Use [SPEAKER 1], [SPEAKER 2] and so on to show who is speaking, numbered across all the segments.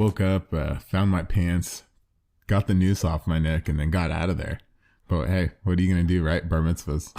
[SPEAKER 1] woke up, found my pants, got the noose off my neck, and then got out of there. But hey, what are you going to do, right? Bar mitzvahs.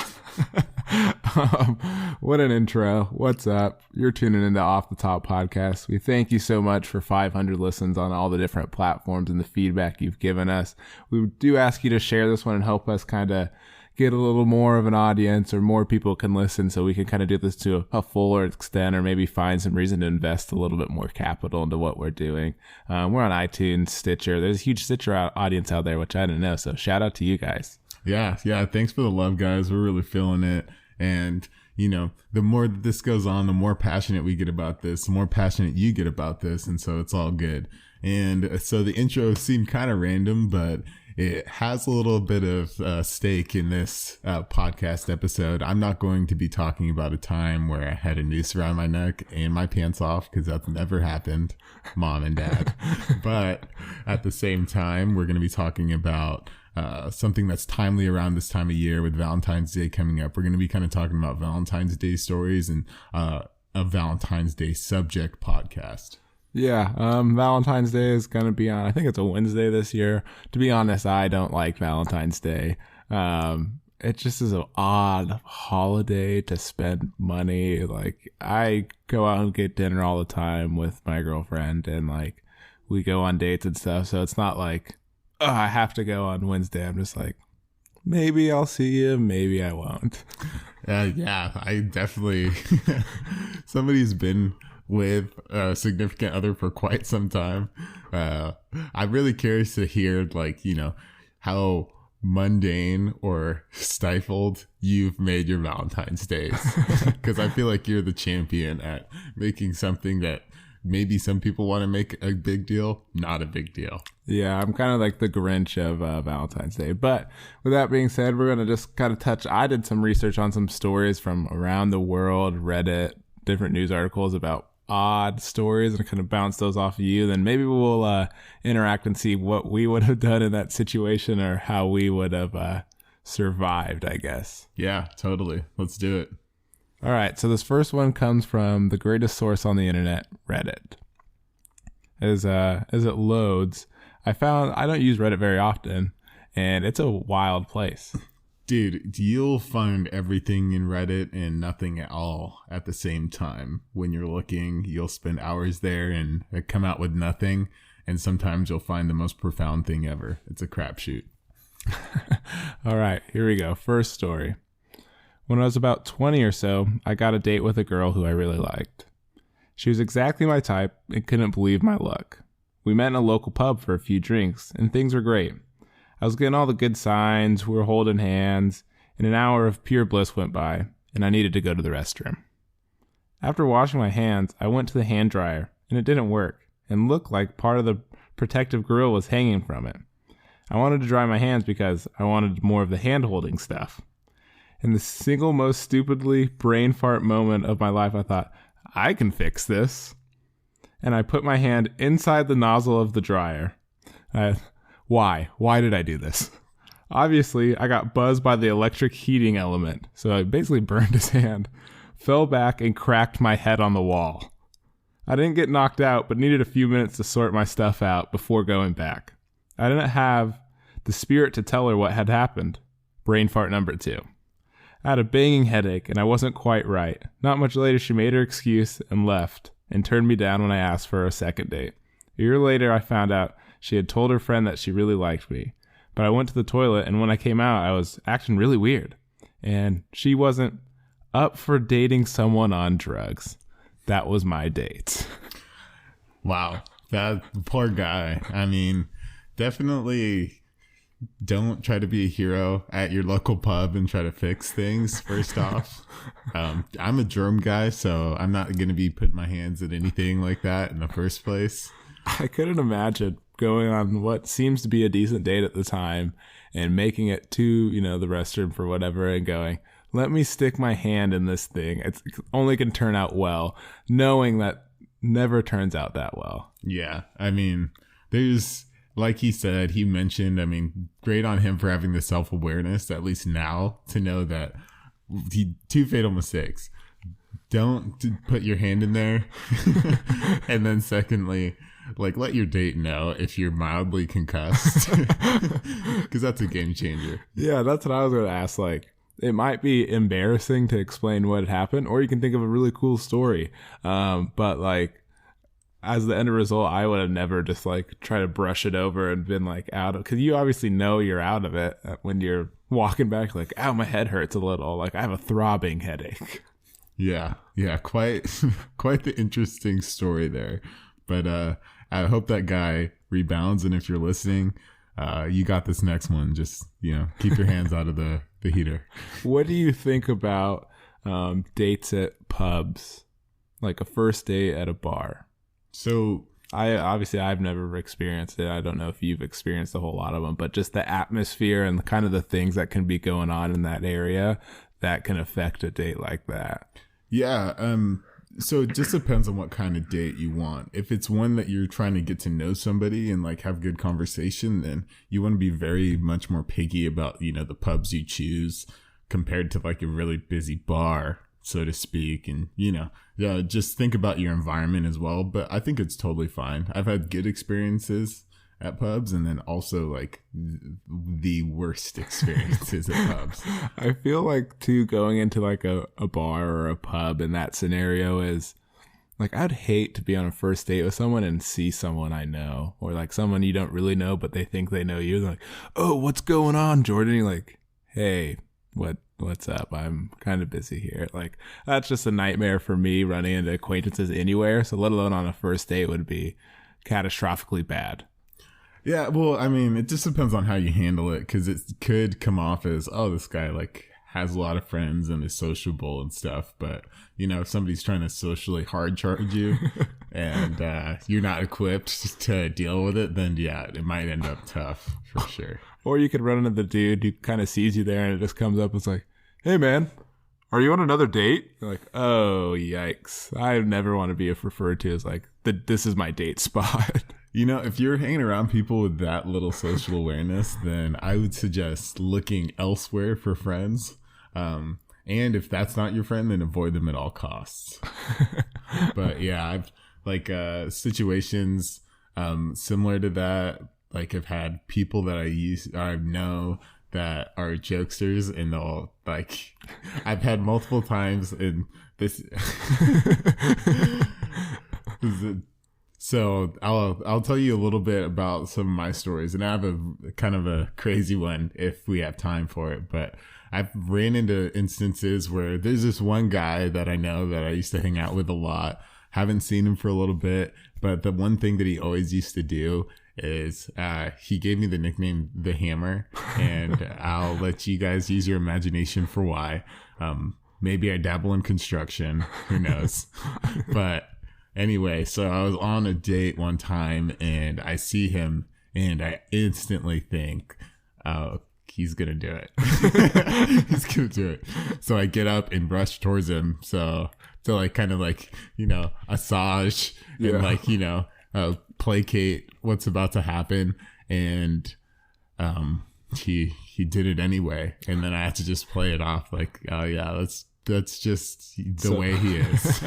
[SPEAKER 2] What an intro. What's up? You're tuning into Off the Top Podcast. We thank you so much for 500 listens on all the different platforms and the feedback you've given us. We do ask you to share this one and help us kind of get a little more of an audience, or more people can listen, so we can kind of do this to a fuller extent, or maybe find some reason to invest a little bit more capital into what we're doing. We're on iTunes, Stitcher. There's a huge Stitcher audience out there, which I didn't know. So shout out to you guys.
[SPEAKER 1] Yeah. Thanks for the love, guys. We're really feeling it. And, you know, the more that this goes on, the more passionate we get about this, the more passionate you get about this. And so it's all good. And so the intro seemed kind of random, but it has a little bit of stake in this podcast episode. I'm not going to be talking about a time where I had a noose around my neck and my pants off, because that's never happened, Mom and Dad. But at the same time, we're going to be talking about something that's timely around this time of year with Valentine's Day coming up. We're going to be kind of talking about Valentine's Day stories and a Valentine's Day subject podcast.
[SPEAKER 2] Yeah, Valentine's Day is going to be on, I think it's a Wednesday this year. To be honest, I don't like Valentine's Day. It just is an odd holiday to spend money. Like, I go out and get dinner all the time with my girlfriend, and like, we go on dates and stuff. So it's not like, oh, I have to go on Wednesday. I'm just like, maybe I'll see you, maybe I won't.
[SPEAKER 1] Yeah, I definitely, somebody's been with a significant other for quite some time. I'm really curious to hear, like, you know, how mundane or stifled you've made your Valentine's days, because I feel like you're the champion at making something that maybe some people want to make a big deal, not a big deal.
[SPEAKER 2] Yeah, I'm kind of like the Grinch of Valentine's Day. But with that being said, we're going to just kind of touch, I did some research on some stories from around the world, Reddit, different news articles about odd stories, and kind of bounce those off of you. Then maybe we'll interact and see what we would have done in that situation, or how we would have survived, I guess.
[SPEAKER 1] Yeah, totally. Let's do it.
[SPEAKER 2] All right. So this first one comes from the greatest source on the internet, Reddit. As it loads, I found I don't use Reddit very often, and it's a wild place.
[SPEAKER 1] Dude, you'll find everything in Reddit and nothing at all at the same time. When you're looking, you'll spend hours there and come out with nothing. And sometimes you'll find the most profound thing ever. It's a crapshoot.
[SPEAKER 2] All right, here we go. First story. When I was about 20 or so, I got a date with a girl who I really liked. She was exactly my type and couldn't believe my luck. We met in a local pub for a few drinks, and things were great. I was getting all the good signs, we were holding hands, and an hour of pure bliss went by, and I needed to go to the restroom. After washing my hands, I went to the hand dryer, and it didn't work, and looked like part of the protective grill was hanging from it. I wanted to dry my hands because I wanted more of the hand-holding stuff. In the single most stupidly brain fart moment of my life, I thought, I can fix this. And I put my hand inside the nozzle of the dryer. Why? Why did I do this? Obviously, I got buzzed by the electric heating element, so I basically burned his hand, fell back, and cracked my head on the wall. I didn't get knocked out, but needed a few minutes to sort my stuff out before going back. I didn't have the spirit to tell her what had happened. Brain fart number 2. I had a banging headache, and I wasn't quite right. Not much later, she made her excuse and left, and turned me down when I asked for a second date. A year later, I found out she had told her friend that she really liked me. But I went to the toilet, and when I came out, I was acting really weird. And she wasn't up for dating someone on drugs. That was my date.
[SPEAKER 1] Wow. That poor guy. I mean, definitely don't try to be a hero at your local pub and try to fix things, first off. I'm a germ guy, so I'm not going to be putting my hands at anything like that in the first place.
[SPEAKER 2] I couldn't imagine going on what seems to be a decent date at the time and making it to, the restroom for whatever and going, let me stick my hand in this thing. It only can turn out well, knowing that never turns out that well.
[SPEAKER 1] Yeah. I mean, there's, like he mentioned, I mean, great on him for having the self-awareness, at least now, to know that two fatal mistakes. Don't put your hand in there. And then secondly, like let your date know if you're mildly concussed, because that's a game changer.
[SPEAKER 2] Yeah, that's what I was going to ask. Like, it might be embarrassing to explain what happened, or you can think of a really cool story. But like, as the end result, I would have never just like try to brush it over and been like out of, because you obviously know you're out of it when you're walking back. Like, ow, my head hurts a little. Like, I have a throbbing headache.
[SPEAKER 1] Yeah, quite the interesting story there. But I hope that guy rebounds, and if you're listening, you got this next one. Just, keep your hands out of the heater.
[SPEAKER 2] What do you think about dates at pubs, like a first date at a bar?
[SPEAKER 1] So
[SPEAKER 2] I've never experienced it. I don't know if you've experienced a whole lot of them, but just the atmosphere and kind of the things that can be going on in that area that can affect a date like that.
[SPEAKER 1] Yeah. So it just depends on what kind of date you want. If it's one that you're trying to get to know somebody and like have good conversation, then you want to be very much more picky about, the pubs you choose compared to like a really busy bar, so to speak. And, just think about your environment as well. But I think it's totally fine. I've had good experiences at pubs, and then also like the worst experiences at pubs.
[SPEAKER 2] I feel like too, going into like a bar or a pub in that scenario is like, I'd hate to be on a first date with someone and see someone I know, or like someone you don't really know but they think they know you. They're like, oh, what's going on, Jordan? You're like, hey, what's up? I'm kind of busy here. Like, that's just a nightmare for me, running into acquaintances anywhere, so let alone on a first date would be catastrophically bad.
[SPEAKER 1] Yeah, well, I mean, it just depends on how you handle it, because it could come off as, oh, this guy like has a lot of friends and is sociable and stuff. But, if somebody's trying to socially hard charge you and you're not equipped to deal with it, then yeah, it might end up tough for sure.
[SPEAKER 2] Or you could run into the dude who kind of sees you there and it just comes up and it's like, hey, man, are you on another date? You're like, oh, yikes. I never want to be referred to as like, this is my date spot.
[SPEAKER 1] If you're hanging around people with that little social awareness, then I would suggest looking elsewhere for friends. And if that's not your friend, then avoid them at all costs. But yeah, I've like situations similar to that. Like, I've had people that I know that are jokesters, and they'll like, I've had multiple times in this. So I'll tell you a little bit about some of my stories, and I have a kind of a crazy one if we have time for it. But I've ran into instances where there's this one guy that I know that I used to hang out with a lot. Haven't seen him for a little bit, but the one thing that he always used to do is he gave me the nickname The Hammer, and I'll let you guys use your imagination for why. Maybe I dabble in construction, who knows? But anyway, so I was on a date one time and I see him and I instantly think, oh, he's going to do it. He's going to do it. So I get up and brush towards him. So to like kind of like, assage and like, placate what's about to happen. And he did it anyway. And then I had to just play it off like, oh yeah, that's just the way he is.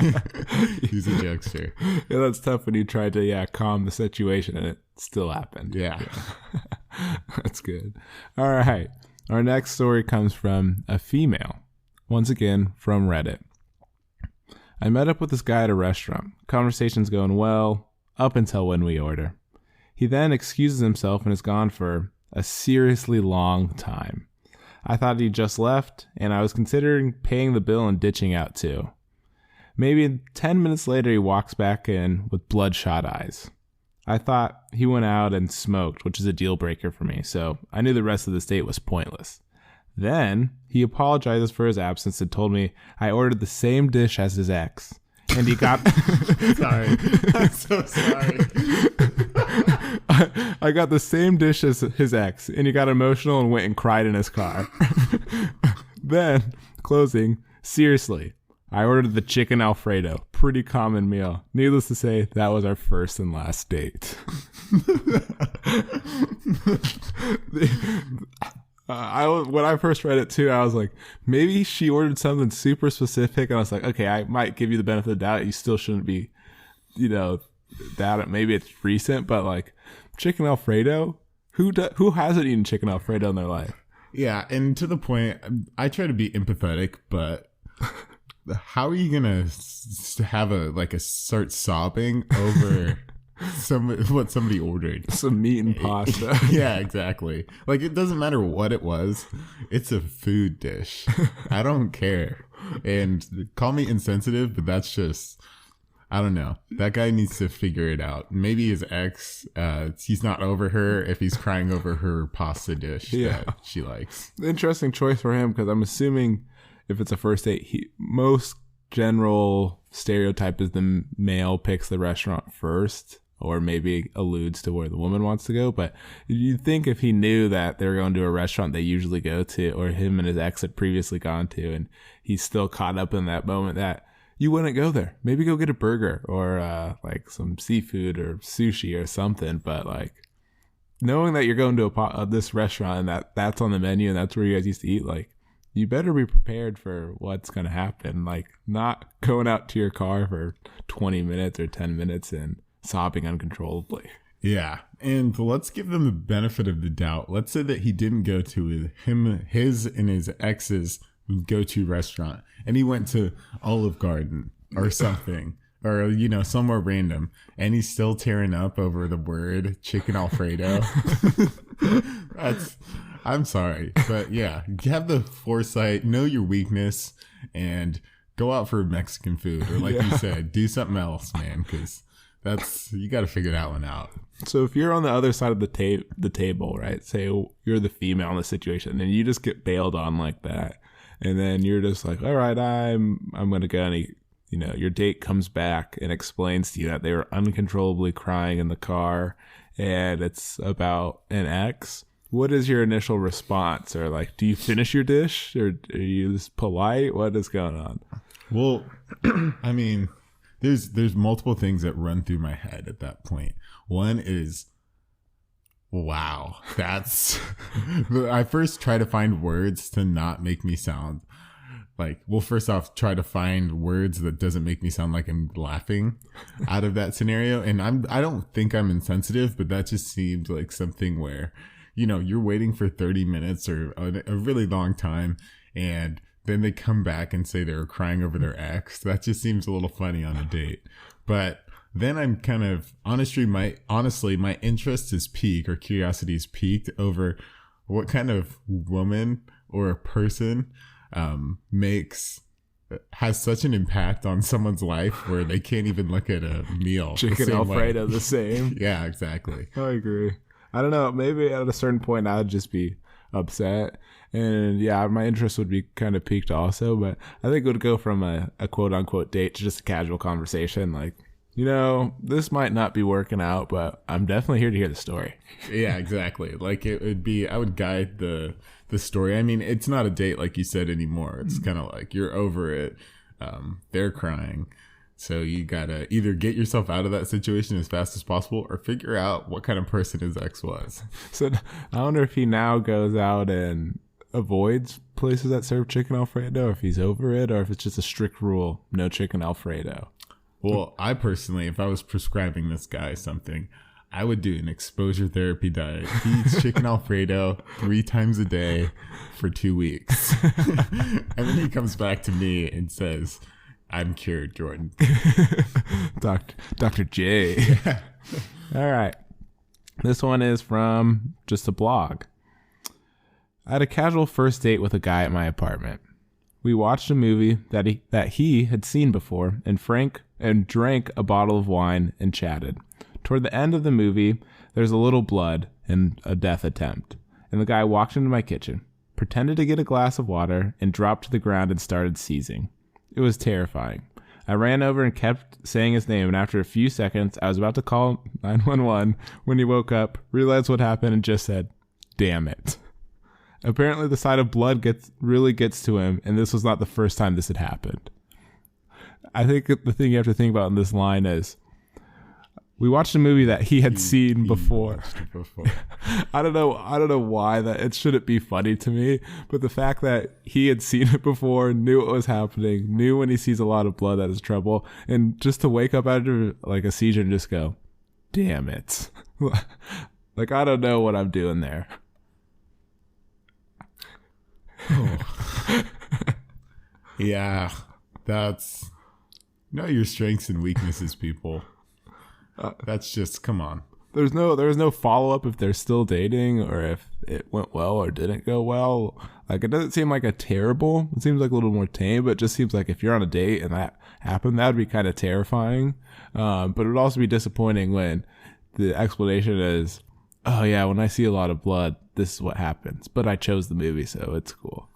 [SPEAKER 1] He's a jokester.
[SPEAKER 2] Yeah, that's tough when you try to calm the situation and it still happened.
[SPEAKER 1] Yeah.
[SPEAKER 2] That's good. All right. Our next story comes from a female. Once again, from Reddit. I met up with this guy at a restaurant. Conversation's going well, up until when we order. He then excuses himself and is gone for a seriously long time. I thought he just left, and I was considering paying the bill and ditching out too. Maybe 10 minutes later, he walks back in with bloodshot eyes. I thought he went out and smoked, which is a deal breaker for me, so I knew the rest of this date was pointless. Then, he apologizes for his absence and told me I ordered the same dish as his ex. And he got...
[SPEAKER 1] Sorry. I'm so sorry.
[SPEAKER 2] I got the same dish as his ex, and he got emotional and went and cried in his car. Then, closing, seriously, I ordered the chicken Alfredo. Pretty common meal. Needless to say, that was our first and last date. When I first read it too, I was like, maybe she ordered something super specific. And I was like, okay, I might give you the benefit of the doubt. You still shouldn't be, that maybe it's recent, but like chicken Alfredo, who hasn't eaten chicken Alfredo in their life?
[SPEAKER 1] Yeah, and to the point, I try to be empathetic, but how are you gonna have a start sobbing over what somebody ordered?
[SPEAKER 2] Some meat and pasta.
[SPEAKER 1] Yeah, exactly. Like, it doesn't matter what it was. It's a food dish. I don't care. And call me insensitive, but that's just, I don't know. That guy needs to figure it out. Maybe his ex, he's not over her if he's crying over her pasta dish that she likes.
[SPEAKER 2] Interesting choice for him, because I'm assuming if it's a first date, most general stereotype is the male picks the restaurant first, or maybe alludes to where the woman wants to go. But you'd think if he knew that they were going to a restaurant they usually go to, or him and his ex had previously gone to, and he's still caught up in that moment, that you wouldn't go there. Maybe go get a burger or like some seafood or sushi or something. But like knowing that you're going to this restaurant and that's on the menu and that's where you guys used to eat, like you better be prepared for what's going to happen. Like not going out to your car for 20 minutes or 10 minutes and sobbing uncontrollably.
[SPEAKER 1] Yeah, and let's give them the benefit of the doubt. Let's say that he didn't go to his and his ex's go-to restaurant, and he went to Olive Garden or something, or somewhere random, and he's still tearing up over the word chicken Alfredo. I'm sorry, but yeah, have the foresight, know your weakness, and go out for Mexican food, or like you said, do something else, man, because you got to figure that one out.
[SPEAKER 2] So if you're on the other side of the table, right? Say you're the female in the situation, and you just get bailed on like that, and then you're just like, all right, I'm gonna go. And your date comes back and explains to you that they were uncontrollably crying in the car, and it's about an ex. What is your initial response? Or like, do you finish your dish, or are you just polite? What is going on?
[SPEAKER 1] Well, I mean, there's multiple things that run through my head at that point. One is, wow, that's I first try to find words to not make me sound like, well, first off, try to find words that doesn't make me sound like I'm laughing out of that scenario. And I don't think I'm insensitive, but that just seemed like something where, you're waiting for 30 minutes or a really long time, and then they come back and say they were crying over their ex. That just seems a little funny on a date. But then I'm kind of, honestly, my interest is piqued, or curiosity is piqued over what kind of woman or a person has such an impact on someone's life where they can't even look at a meal.
[SPEAKER 2] Chicken Alfredo the same.
[SPEAKER 1] Yeah, exactly.
[SPEAKER 2] I agree. I don't know. Maybe at a certain point I'd just be upset. And yeah, my interest would be kind of piqued also. But I think it would go from a quote unquote date to just a casual conversation. Like, this might not be working out, but I'm definitely here to hear the story.
[SPEAKER 1] Yeah, exactly. Like it would be, I would guide the story. I mean, it's not a date like you said anymore. It's kind of like you're over it. They're crying. So you gotta either get yourself out of that situation as fast as possible or figure out what kind of person his ex was.
[SPEAKER 2] So I wonder if he now goes out and avoids places that serve chicken Alfredo, or if he's over it, or if it's just a strict rule, no chicken Alfredo.
[SPEAKER 1] Well, I personally, if I was prescribing this guy something, I would do an exposure therapy diet. He eats chicken Alfredo 3 times a day for 2 weeks. And then he comes back to me and says, I'm cured, Jordan.
[SPEAKER 2] Dr. J.
[SPEAKER 1] Yeah.
[SPEAKER 2] All right. This one is from just a blog. I had a casual first date with a guy at my apartment. We watched a movie that he had seen before and drank a bottle of wine and chatted. Toward the end of the movie, there's a little blood and a death attempt. And the guy walked into my kitchen, pretended to get a glass of water, and dropped to the ground and started seizing. It was terrifying. I ran over and kept saying his name, and after a few seconds, I was about to call 911 when he woke up, realized what happened, and just said, "Damn it." Apparently, the sight of blood really gets to him, and this was not the first time this had happened. I think the thing you have to think about in this line is, We watched a movie that he had seen
[SPEAKER 1] He
[SPEAKER 2] before.
[SPEAKER 1] watched it before.
[SPEAKER 2] I don't know why that it shouldn't be funny to me, but the fact that he had seen it before, knew what was happening, knew when he sees a lot of blood that is trouble, and just to wake up after like a seizure and just go, damn it. Like, I don't know what I'm doing there.
[SPEAKER 1] Oh. Yeah, that's know your strengths and weaknesses, people. That's just, come on.
[SPEAKER 2] There's no follow up if they're still dating or if it went well or didn't go well. Like, it doesn't seem like a terrible. It seems like a little more tame, but it just seems like if you're on a date and that happened, that would be kind of terrifying. But it would also be disappointing when the explanation is, oh yeah, when I see a lot of blood, this is what happens. But I chose the movie, so it's cool.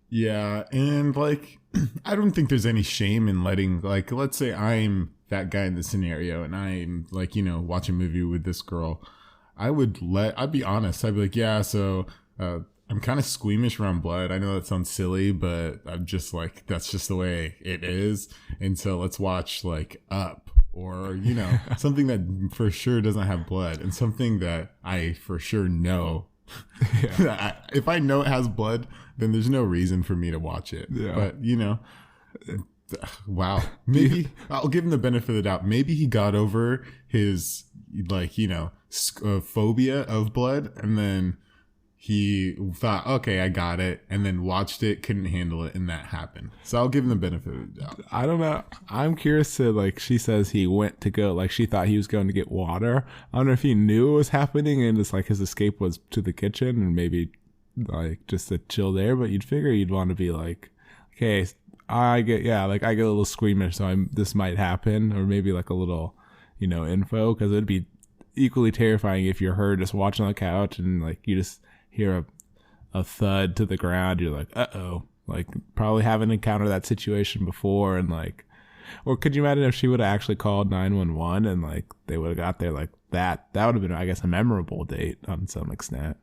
[SPEAKER 1] Yeah, and like, I don't think there's any shame in letting, like, let's say I'm that guy in the scenario and I'm like, watch a movie with this girl. I'd be honest. I'd be like, yeah, so I'm kind of squeamish around blood. I know that sounds silly, but I'm just like, that's just the way it is. And so let's watch like Up or, something that for sure doesn't have blood and something that I for sure know. Yeah. If I know it has blood, then there's no reason for me to watch it. Yeah. But, wow. Maybe I'll give him the benefit of the doubt. Maybe he got over his, phobia of blood, and then he thought, okay, I got it, and then watched it, couldn't handle it, and that happened. So I'll give him the benefit of the doubt.
[SPEAKER 2] I don't know. I'm curious to, like, she says he went to go, like, she thought he was going to get water. I don't know if he knew it was happening and it's like his escape was to the kitchen and maybe, like, just to chill there, but you'd figure you'd want to be like, okay, I get a little squeamish, so this might happen, or maybe like a little, info, because it'd be equally terrifying if you're her just watching on the couch and like you just hear a thud to the ground. You're like, uh-oh, like probably haven't encountered that situation before, and like, or could you imagine if she would have actually called 911 and like they would have got there like that would have been, I guess, a memorable date on some extent.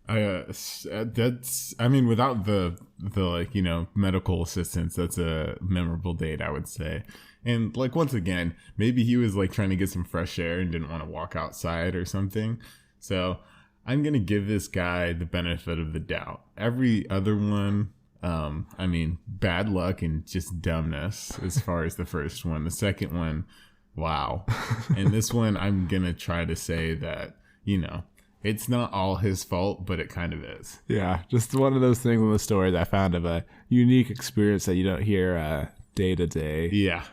[SPEAKER 1] That's, I mean, without the like, medical assistance, that's a memorable date, I would say. And like, once again, maybe he was like trying to get some fresh air and didn't want to walk outside or something. So I'm going to give this guy the benefit of the doubt. Every other one, bad luck and just dumbness as far as the first one. The second one, wow. And this one, I'm going to try to say that, it's not all his fault, but it kind of is.
[SPEAKER 2] Yeah, just one of those things in the story that I found of a unique experience that you don't hear day to day.
[SPEAKER 1] Yeah.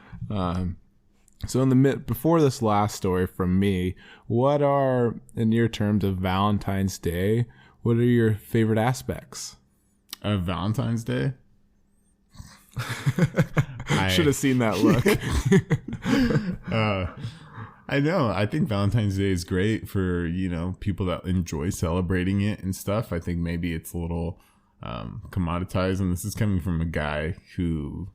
[SPEAKER 2] So before this last story from me, what are, in your terms of Valentine's Day, what are your favorite aspects
[SPEAKER 1] of Valentine's Day?
[SPEAKER 2] I should have seen that look.
[SPEAKER 1] I know. I think Valentine's Day is great for, people that enjoy celebrating it and stuff. I think maybe it's a little commoditized. And this is coming from a guy who...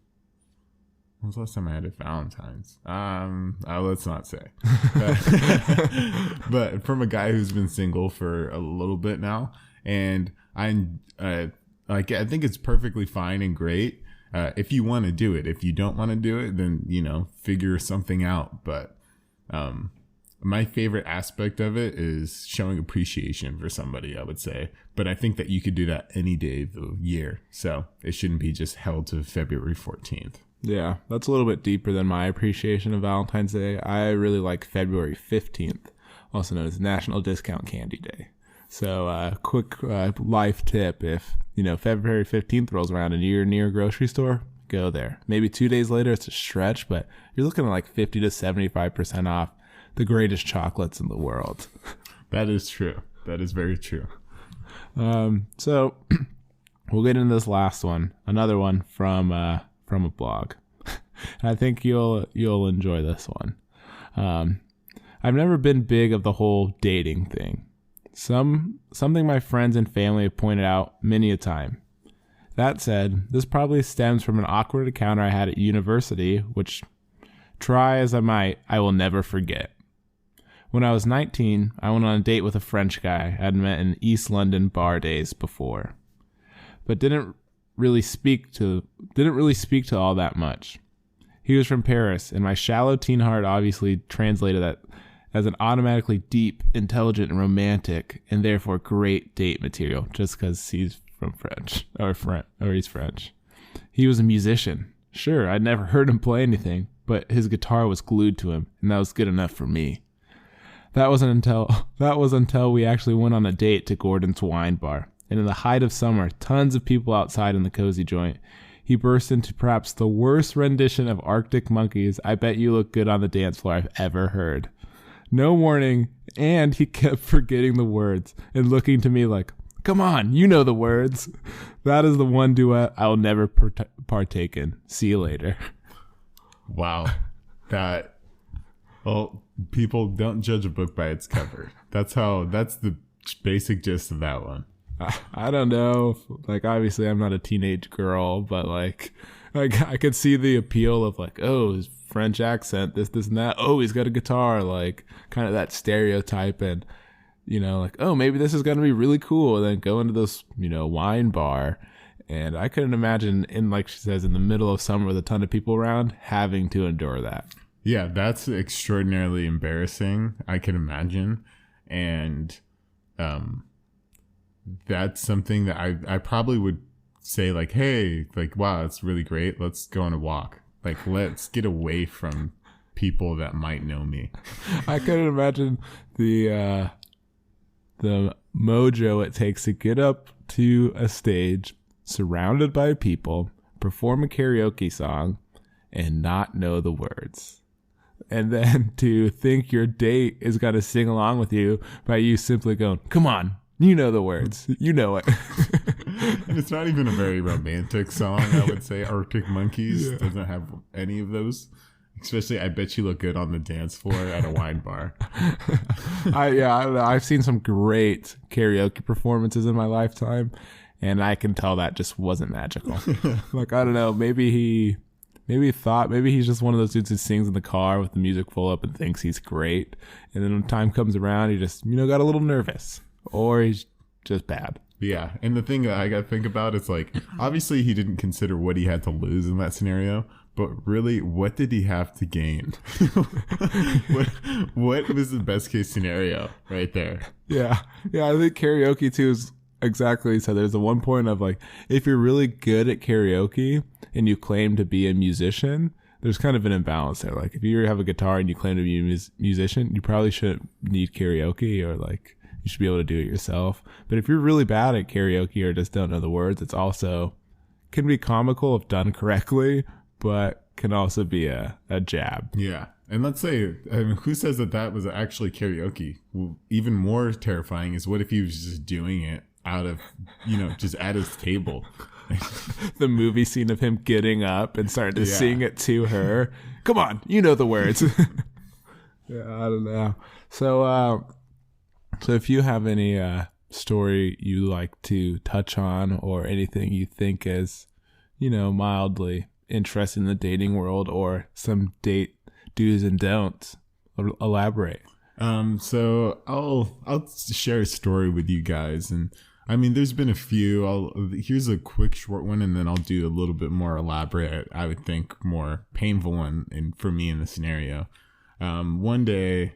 [SPEAKER 1] When was the last time I had a Valentine's? Let's not say. But from a guy who's been single for a little bit now. And I think it's perfectly fine and great if you want to do it. If you don't want to do it, then, figure something out. But my favorite aspect of it is showing appreciation for somebody, I would say. But I think that you could do that any day of the year. So it shouldn't be just held to February 14th.
[SPEAKER 2] Yeah, that's a little bit deeper than my appreciation of Valentine's Day. I really like February 15th, also known as National Discount Candy Day. So quick life tip, if, February 15th rolls around and you're near a grocery store, go there. Maybe 2 days later, it's a stretch, but you're looking at like 50 to 75% off the greatest chocolates in the world.
[SPEAKER 1] That is true. That is very true.
[SPEAKER 2] So we'll get into this last one, another one from a blog. And I think you'll enjoy this one. I've never been big of the whole dating thing. Something my friends and family have pointed out many a time. That said, this probably stems from an awkward encounter I had at university, which, try as I might, I will never forget. When I was 19, I went on a date with a French guy I had met in East London bar days before, but didn't really speak to all that much. He was from Paris, and my shallow teen heart obviously translated that as an automatically deep, intelligent, and romantic, and therefore great date material, just because he's from French, or he's French. He was a musician. Sure, I'd never heard him play anything, but his guitar was glued to him, and that was good enough for me. That was until we actually went on a date to Gordon's wine bar, and in the height of summer, tons of people outside in the cozy joint. He burst into perhaps the worst rendition of Arctic Monkeys, I Bet You Look Good on the Dance Floor I've ever heard. No warning, and he kept forgetting the words and looking to me like, come on, you know the words. That is the one duet I'll never partake in. See you later.
[SPEAKER 1] Wow. Well, people don't judge a book by its cover. That's the basic gist of that one.
[SPEAKER 2] I don't know. Like, obviously, I'm not a teenage girl, but like I could see the appeal of like, oh, his French accent, this, and that. Oh, he's got a guitar, like kind of that stereotype, and like, oh, maybe this is gonna be really cool. And then go into this, wine bar, and I couldn't imagine like she says, in the middle of summer with a ton of people around, having to endure that.
[SPEAKER 1] Yeah, that's extraordinarily embarrassing. I can imagine, and that's something that I probably would say like, hey, like, wow, it's really great. Let's go on a walk. Like, let's get away from people that might know me.
[SPEAKER 2] I couldn't imagine the mojo it takes to get up to a stage surrounded by people, perform a karaoke song, and not know the words. And then to think your date is going to sing along with you by you simply going, come on, you know the words. You know it.
[SPEAKER 1] And it's not even a very romantic song, I would say. Arctic Monkeys doesn't have any of those. Especially, I Bet You Look Good on the Dance Floor at a wine bar.
[SPEAKER 2] I don't know. I've seen some great karaoke performances in my lifetime, and I can tell that just wasn't magical. Like, I don't know. Maybe he's just one of those dudes who sings in the car with the music full up and thinks he's great. And then when time comes around, he just, got a little nervous. Or he's just bad. Yeah.
[SPEAKER 1] And the thing that I got to think about is like, obviously he didn't consider what he had to lose in that scenario, but really, what did he have to gain? what was the best case scenario right there?
[SPEAKER 2] Yeah. I think karaoke too is exactly so. There's the one point of like, if you're really good at karaoke and you claim to be a musician, there's kind of an imbalance there. Like, if you have a guitar and you claim to be a musician, you probably shouldn't need karaoke, or like, you should be able to do it yourself. But if you're really bad at karaoke or just don't know the words, it's also can be comical if done correctly, but can also be a jab.
[SPEAKER 1] Yeah. And let's say, who says that was actually karaoke? Well, even more terrifying is what if he was just doing it out of, just at his table.
[SPEAKER 2] The movie scene of him getting up and starting to sing it to her. Come on, you know the words. Yeah, I don't know. So if you have any story you like to touch on, or anything you think is, mildly interesting in the dating world, or some date do's and don'ts, elaborate.
[SPEAKER 1] So I'll share a story with you guys, and I mean, there's been a few. Here's a quick short one, and then I'll do a little bit more elaborate, I would think more painful one for me in the scenario. One day,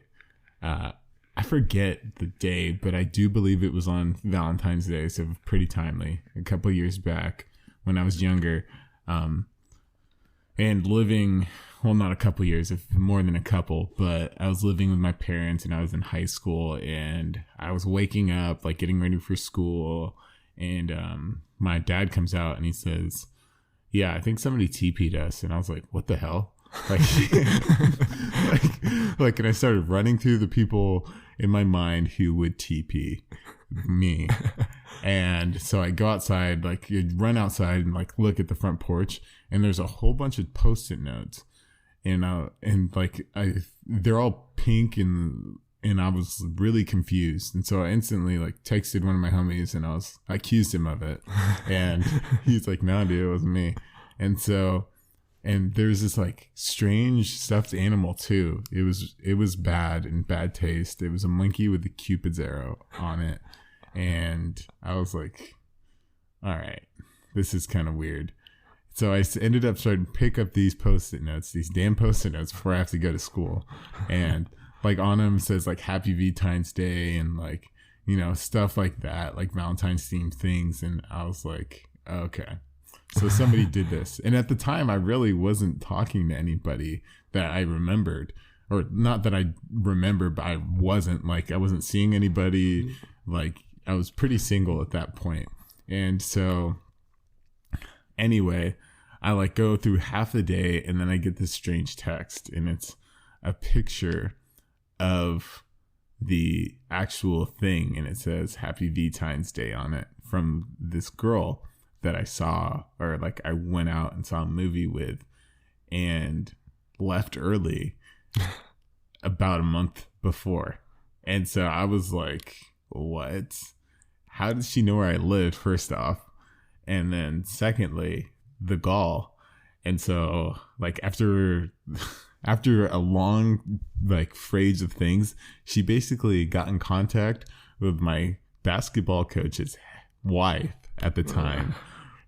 [SPEAKER 1] I forget the day, but I do believe it was on Valentine's Day, so pretty timely, a couple years back when I was younger, and living, well, not a couple years, if more than a couple, but I was living with my parents, and I was in high school, and I was waking up, like getting ready for school, and my dad comes out and he says, yeah, I think somebody TP'd us. And I was like, what the hell? Like, and I started running through the people in my mind who would TP me. And so I go outside, like, you'd run outside and like look at the front porch, and there's a whole bunch of Post-it notes, and they're all pink, and I was really confused. And so I instantly like texted one of my homies, and I accused him of it, and he's like, no, dude, it wasn't me. And there's this like strange stuffed animal too. It was bad and bad taste. It was a monkey with a Cupid's arrow on it. And I was like, all right, this is kind of weird. So I ended up starting to pick up these Post-it notes, these damn Post-it notes before I have to go to school. And like on them says like Happy Valentine's Day and like, you know, stuff like that, like Valentine's themed things. And I was like, okay, so somebody did this. And at the time I really wasn't talking to anybody that I remembered, or not that I remember, but I wasn't seeing anybody. Like I was pretty single at that point. And so anyway, I like go through half the day and then I get this strange text, and it's a picture of the actual thing, and it says Happy Valentine's Day on it from this girl that I saw, or like I went out and saw a movie with and left early about a month before. And so I was like, what? How did she know where I lived, first off? And then secondly, the gall. And so like after a long like phrase of things, she basically got in contact with my basketball coach's wife at the time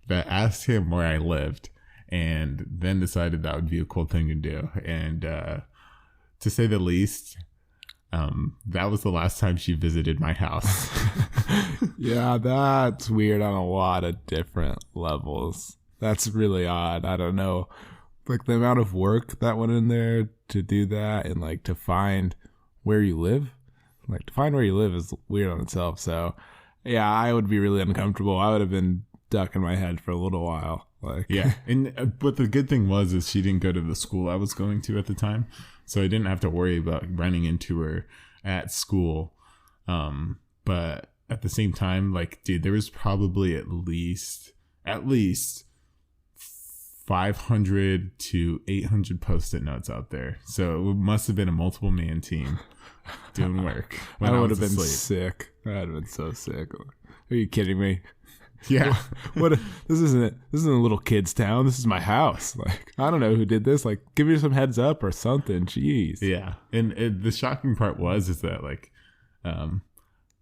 [SPEAKER 1] that asked him where I lived, and then decided that would be a cool thing to do. And to say the least, that was the last time she visited my house.
[SPEAKER 2] Yeah, that's weird on a lot of different levels. That's really odd. I don't know. Like the amount of work that went in there to do that, and like to find where you live. Like to find where you live is weird on itself. So yeah, I would be really uncomfortable. I would have been ducking my head for a little while. Like
[SPEAKER 1] yeah. And but the good thing is she didn't go to the school I was going to at the time. So I didn't have to worry about running into her at school. But at the same time, like, dude, there was probably at least 500 to 800 Post-it notes out there. So it must have been a multiple man team doing work.
[SPEAKER 2] I would have been sick. I'd have been so sick. Are you kidding me?
[SPEAKER 1] Yeah.
[SPEAKER 2] This isn't a little kid's town. This is my house. Like, I don't know who did this. Like, give me some heads up or something. Jeez.
[SPEAKER 1] Yeah. And the shocking part is that like,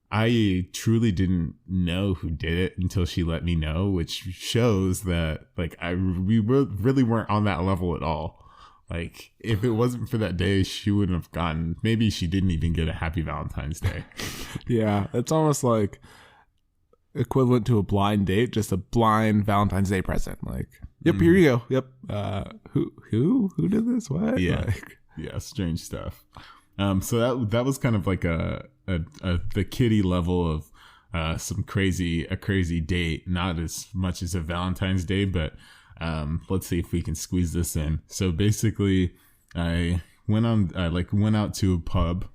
[SPEAKER 1] I truly didn't know who did it until she let me know, which shows that like we really weren't on that level at all. Like if it wasn't for that day, she wouldn't have gotten, maybe she didn't even get a Happy Valentine's Day.
[SPEAKER 2] Yeah. It's almost like equivalent to a blind date, just a blind Valentine's Day present. Like, yep, here you go. Yep. Who did this? What?
[SPEAKER 1] Yeah.
[SPEAKER 2] Like,
[SPEAKER 1] yeah. Strange stuff. So that was kind of like the kiddie level of a crazy date. Not as much as a Valentine's Day, but let's see if we can squeeze this in. So basically, I went out to a pub,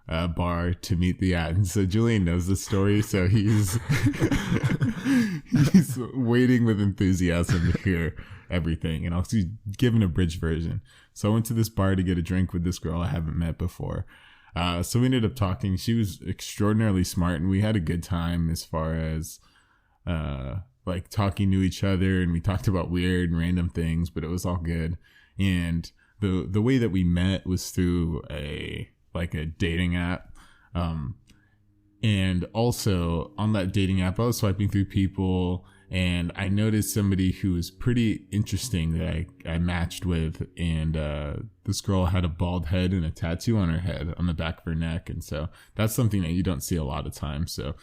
[SPEAKER 1] bar to meet the ad. And so Julian knows the story, so he's waiting with enthusiasm to hear everything, and I'll give an abridged version. So I went to this bar to get a drink with this girl I haven't met before. So we ended up talking. She was extraordinarily smart, and we had a good time as far as like talking to each other, and we talked about weird and random things, but it was all good. And the way that we met was through a dating app. And also on that dating app, I was swiping through people, and I noticed somebody who was pretty interesting that I matched with. And this girl had a bald head and a tattoo on her head on the back of her neck. And so that's something that you don't see a lot of times. So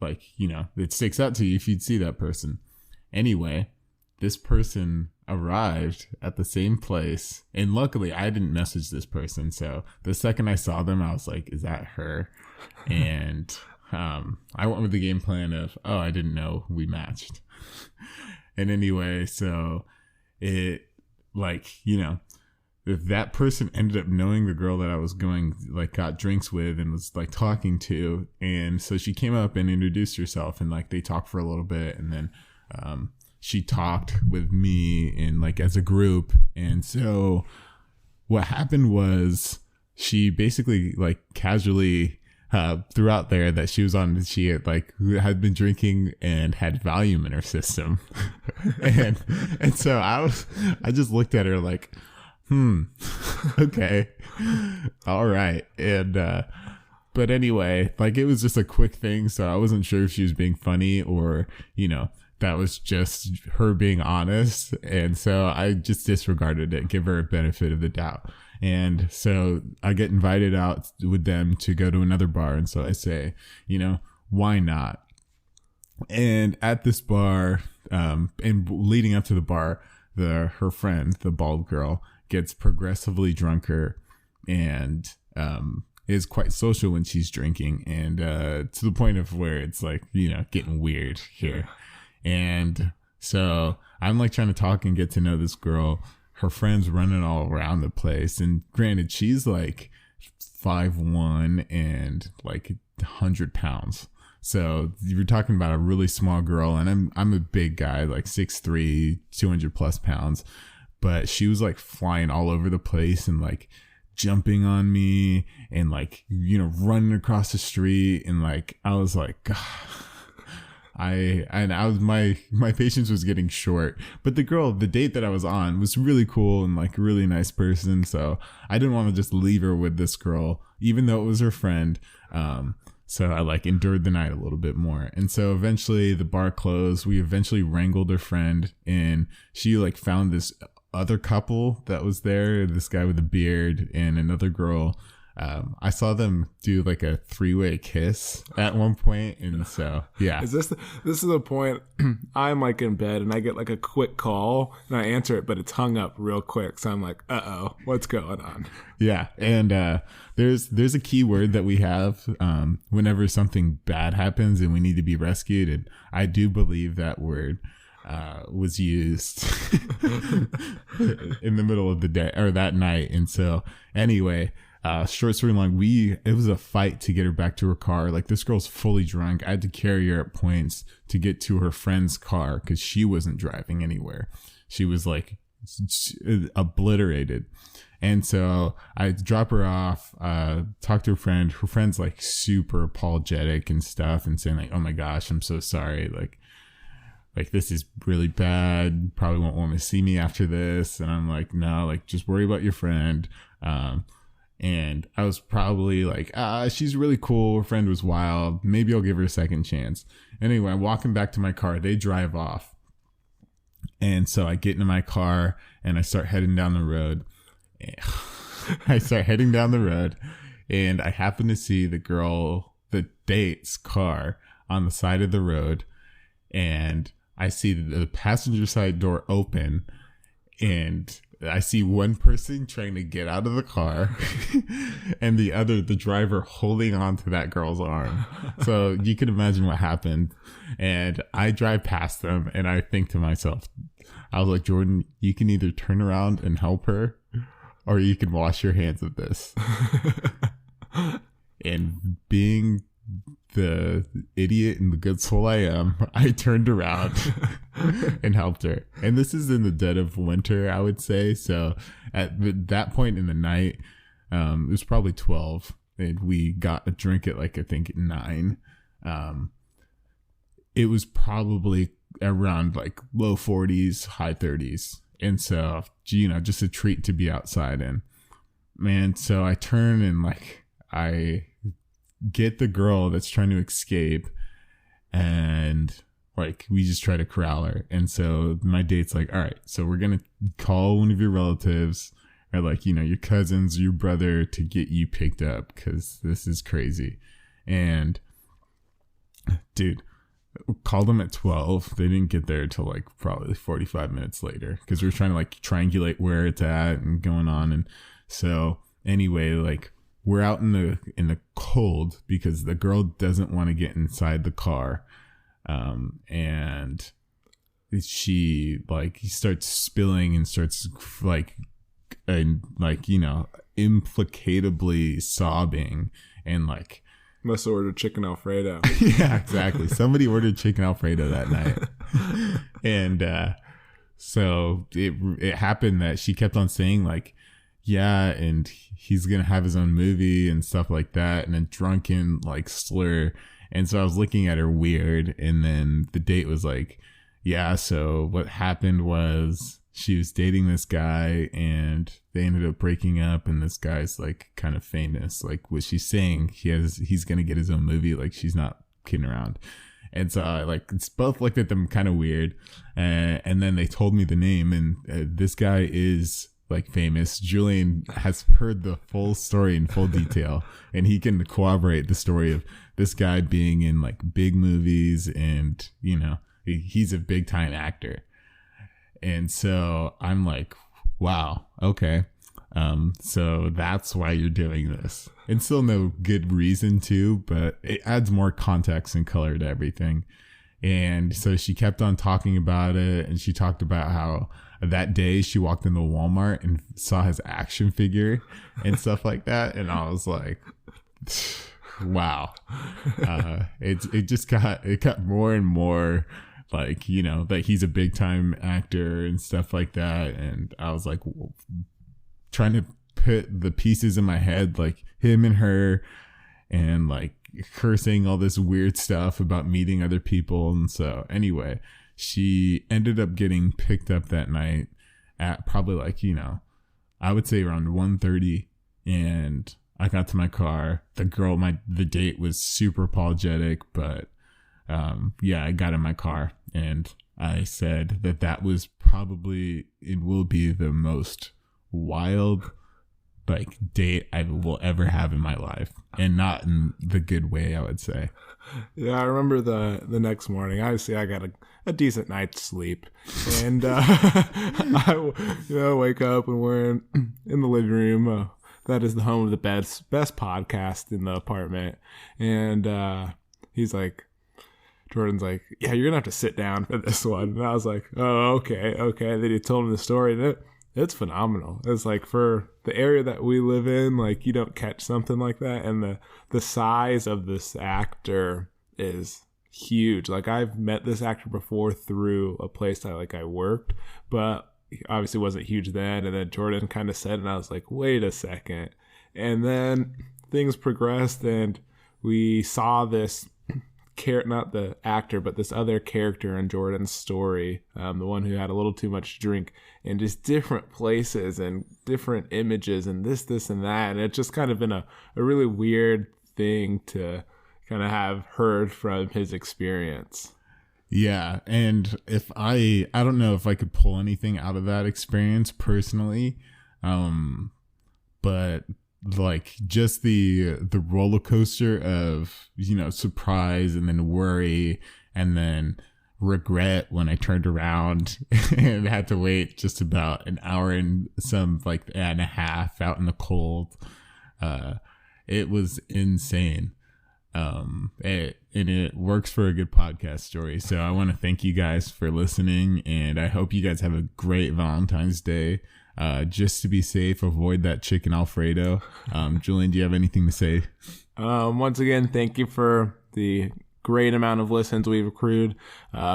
[SPEAKER 1] it sticks out to you if you'd see that person. Anyway, this person arrived at the same place, and luckily I didn't message this person. So the second I saw them, I was like, is that her? And I went with the game plan of, I didn't know we matched. And anyway, so it if that person ended up knowing the girl that I was got drinks with and was like talking to. And so she came up and introduced herself, and like they talked for a little bit, and then she talked with me and like as a group. And so what happened was she basically like casually threw out there that she had been drinking and had Valium in her system. and so I just looked at her like, okay, all right. And but anyway, like it was just a quick thing, so I wasn't sure if she was being funny or that was just her being honest. And so I just disregarded it, give her a benefit of the doubt. And so I get invited out with them to go to another bar. And so I say, why not? And at this bar, and leading up to the bar, her friend, the bald girl, gets progressively drunker and is quite social when she's drinking, and to the point of where it's like, getting weird here. And so I'm like trying to talk and get to know this girl. Her friend's running all around the place, and granted, she's like 5'1" and like 100 pounds. So you're talking about a really small girl, and I'm a big guy, like 6'3", 200 plus pounds. But she was like flying all over the place and like jumping on me and like, running across the street. And like, I was like, God, my patience was getting short. But the date that I was on was really cool and like a really nice person. So I didn't want to just leave her with this girl, even though it was her friend. So I like endured the night a little bit more. And so eventually the bar closed. We eventually wrangled her friend, and she like found this other couple that was there, this guy with a beard and another girl. I saw them do like a 3-way kiss at one point, and so yeah.
[SPEAKER 2] This is the point I'm like in bed and I get like a quick call and I answer it, but it's hung up real quick. So I'm like, uh-oh, what's going on?
[SPEAKER 1] Yeah, and there's a key word that we have whenever something bad happens and we need to be rescued, and I do believe that word was used in the middle of the day or that night. And so anyway, short story long, it was a fight to get her back to her car. Like, this girl's fully drunk. I had to carry her at points to get to her friend's car because she wasn't driving anywhere. She was like obliterated. And so I drop her off, talk to her friend. Her friend's like super apologetic and stuff and saying like, oh my gosh, I'm so sorry. Like this is really bad. Probably won't want to see me after this. And I'm like, no, like just worry about your friend. And I was probably like, she's really cool. Her friend was wild. Maybe I'll give her a second chance. Anyway, I'm walking back to my car. They drive off. And so I get into my car and I start heading down the road. And I happen to see the date's car on the side of the road. And I see the passenger side door open, and I see one person trying to get out of the car and the driver holding on to that girl's arm. So you can imagine what happened. And I drive past them and I think to myself, I was like, Jordan, you can either turn around and help her, or you can wash your hands of this. And being the idiot and the good soul I am, I turned around and helped her. And this is in the dead of winter, I would say. So at that point in the night, it was probably 12, and we got a drink at like, I think 9. It was probably around like low 40s, high 30s. And so, just a treat to be outside in. Man, so I turn and like, I get the girl that's trying to escape, and like we just try to corral her. And so my date's like, all right, so we're gonna call one of your relatives, or like, your cousins, your brother, to get you picked up, because this is crazy. And dude, called them at 12. They didn't get there till like probably 45 minutes later, because we were trying to like triangulate where it's at and going on. And so anyway, like, we're out in the cold because the girl doesn't want to get inside the car. And she like starts spilling and starts implicatably sobbing, and like,
[SPEAKER 2] must have ordered chicken Alfredo.
[SPEAKER 1] Yeah, exactly. Somebody ordered chicken Alfredo that night. And so it happened that she kept on saying like, yeah, and he's gonna have his own movie and stuff like that, and a drunken like slur. And so I was looking at her weird, and then the date was like, yeah, so what happened was she was dating this guy and they ended up breaking up, and this guy's like kind of famous. Like, what she's saying, he's gonna get his own movie, like she's not kidding around. And so I both looked at them kind of weird. And then they told me the name, and this guy is famous. Julian has heard the full story in full detail, and he can corroborate the story of this guy being in big movies, and he's a big time actor. And so I'm like, wow, okay. So that's why you're doing this. And still no good reason to, but it adds more context and color to everything. And so she kept on talking about it, and she talked about how that day she walked into Walmart and saw his action figure and stuff like that. And I was like, wow. It got more and more that he's a big time actor and stuff like that. And I was like, trying to put the pieces in my head, him and her, and her saying all this weird stuff about meeting other people. And so anyway, she ended up getting picked up that night at probably I would say around 1:30, and I got to my car. The date was super apologetic, but I got in my car, and I said that was probably, it will be the most wild date I will ever have in my life, and not in the good way, I would say.
[SPEAKER 2] Yeah, I remember the next morning. Obviously, I got a decent night's sleep, and I wake up and we're in the living room. That is the home of the best podcast in the apartment, and he's like, Jordan's like, yeah, you're gonna have to sit down for this one. And I was like, oh, okay. And then he told him the story, and it's phenomenal. It's for the area that we live in, you don't catch something like that. And the size of this actor is huge. I've met this actor before through a place that I worked, but he obviously wasn't huge then. And then Jordan kind of said, and I was like, wait a second. And then things progressed, and we saw this not the actor, but this other character in Jordan's story, the one who had a little too much to drink, in just different places and different images and this and that. And it's just kind of been a really weird thing to kind of have heard from his experience.
[SPEAKER 1] Yeah. And I don't know if I could pull anything out of that experience personally. But just the roller coaster of surprise, and then worry, and then regret when I turned around and had to wait just about an hour and and a half out in the cold. It was insane. It works for a good podcast story. So I want to thank you guys for listening, and I hope you guys have a great Valentine's Day. Just to be safe, avoid that chicken Alfredo. Julian, do you have anything to say?
[SPEAKER 2] Once again, thank you for the great amount of listens we've accrued.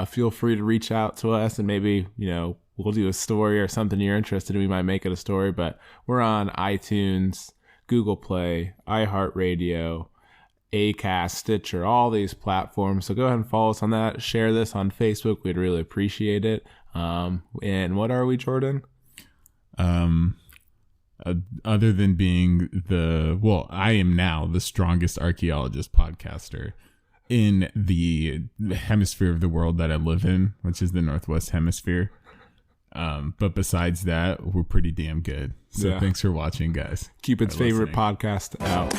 [SPEAKER 2] Feel free to reach out to us, and maybe, we'll do a story or something you're interested in. We might make it a story, but we're on iTunes, Google Play, iHeartRadio, Acast, Stitcher, all these platforms. So go ahead and follow us on that. Share this on Facebook. We'd really appreciate it. And what are we, Jordan?
[SPEAKER 1] Other than being I am now the strongest archaeologist podcaster in the hemisphere of the world that I live in, which is the Northwest Hemisphere. But besides that, we're pretty damn good. So Thanks for watching, guys.
[SPEAKER 2] Cupid's favorite podcast out.